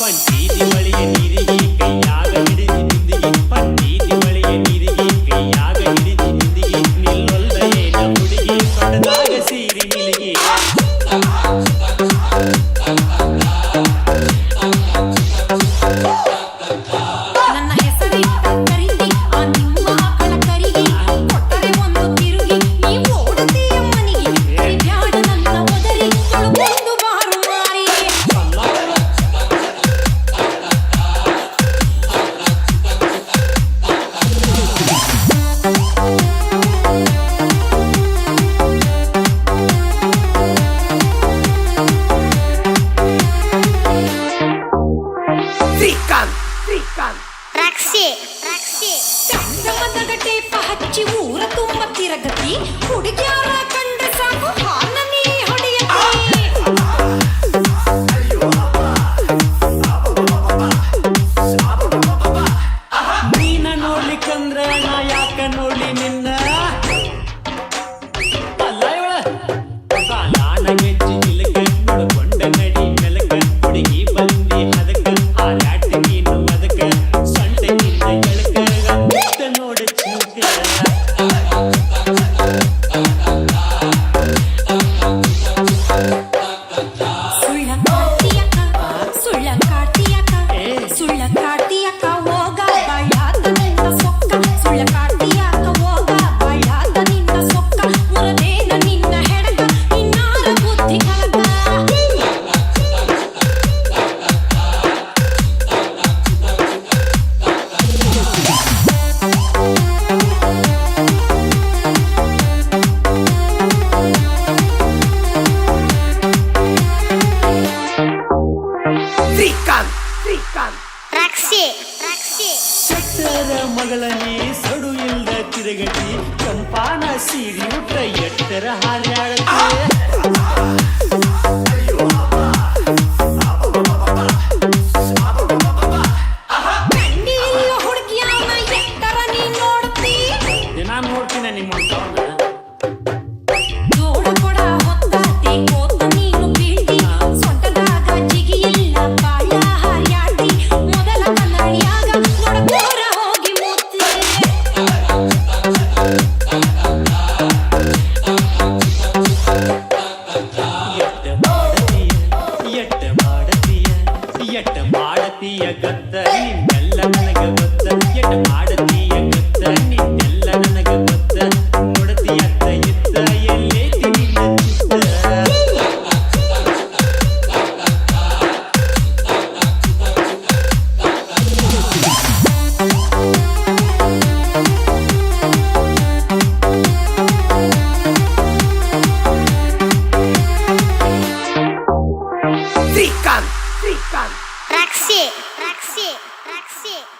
ಪಂಚೀತಿ ಬಳಿಯ ನೀರಿಗೆ ಕೈಯಾಗ ಹಿಡಿದಿ ನಿಂದಿಗೆ ಪಂಚೀತಿ ಬಳಿಯ ನೀರಿಗೆ ಕೈಯಾಗ ಹಿಡಿದಿ ನಿಂದಿಗೆ ನಿಲ್ಲೊಲ್ಲ ಏನ ಹುಡುಗಿ ಪಡೆದಾಗ ಸೀರಿ ನಿಲಿಗೆ ನನ್ನ ಹೆಸರಿಟ್ಟ ಕರೀಲಿ ಆ ನಿಮ್ಮ ಆಕಳ ಕರಿಗೆ ಕೊಟ್ಟರೆ ಒಂದು ತಿರುಗಿ ನೀವು ಓಡುತ್ತೀಯ ಮನೆಗೆ ಬ್ಯಾಡ ನನ್ನ ಒದರಿ ತೊಳಗೊಂದು ಬಾರು ಮಾರಿ ಸಂಗಮದ ಟೇಪ ಹಚ್ಚಿ ಊರ ತುಂಬ ತಿರಗತಿ ಹುಡುಗ್ಯಾರ ಕಂಡ್ರೆ ಸಾಕು ಹಾನ ನೀ ಹೊಡೆಯತಿ ನೀನ ನೋಡ್ಲಿಕ್ಕಂದ್ರ ನಾ ಯಾಕ ನೋಡ್ಲಿ ನಿನ್ನ ಅಲ್ಲ ಇವಳ ಬಾಲಾನ ಗೆಜ್ಜಿ ನಿಲಕ ನೋಡ್ಕೊಂಡ ನಡಿ ಮೆಲಕ ಹುಡುಗಿ ಬಂದಿ ಅದಕ್ಕ ಹಾರಾಟ ನೀನು ಅದಕ್ಕ ಸೊಂಟೆ ನಿಂದ ಎಳಕ ಮುತ್ತ ನೋಡ ಚೂಕ ಸುಳ್ಳ ಕಾಟಿಯಕ್ಕ ಹೋಗ ಬಳ್ಳಾದ ನಿನ್ನ ಸೊಕ್ಕ ಸುಳ್ಳ ಕಾಟಿಯಕ್ಕ ಹೋಗ ಬಳ್ಳಾದ ನಿನ್ನ ಸೊಕ್ಕ ಮುರದೇನ ನಿನ್ನ ಹೆಡಗ ಇನ್ನಾರ ಬುದ್ಧಿ ಕಲಕ ಶೆಟ್ಟರ ಮಗಳ ನೀ ಸಡು ಇಲ್ದ ತಿರುಗಟಿ ಚಂಪಾನ ಸೀರಿ ಉಟ್ಟ ಎಟ್ಟರ ಹಾರ್ಯಾಡತಿ ಕಂಡಿಲ್ಲ ಹುಡುಗಿಯಾನ ಎಟ್ಟರ ನೀ ನೋಡ್ತಿ ನಾನು ನೋಡ್ತೀನಿ ನಿಮ್ಮ ಜೋಡ ಕೊಡ ಹೊತ್ತಾತಿ ಕೋತ ನೀನು ಬೀಳ್ತಿ ಸೊಂಟದಾಗ ಜಿಗಿಯಿಲ್ಲ ಬಾಳ ಹಾರ್ಯಾಡಿ ಮೊದಲ ಕನ್ನಡಿಯಾಗ ನೋಡಕೋರ ಹೋಗಿ ಮುತ್ತಿ ಎಟ್ಟ ಮಾಡತೀಯ ಗತ್ತ ನಿನ್ನೆಲ್ಲ ನನಗ ಗೊತ್ತ ಎಟ್ಟ ಮಾಡತೀಯ ಗತ್ತ ನಿನ್ನೆಲ್ಲ ನನಗ ಗೊತ್ತ ನೋಡತೀಯತ್ತ ಇತ್ತ ಎಲ್ಲೇತಿ ನಿನ್ನ Raxi.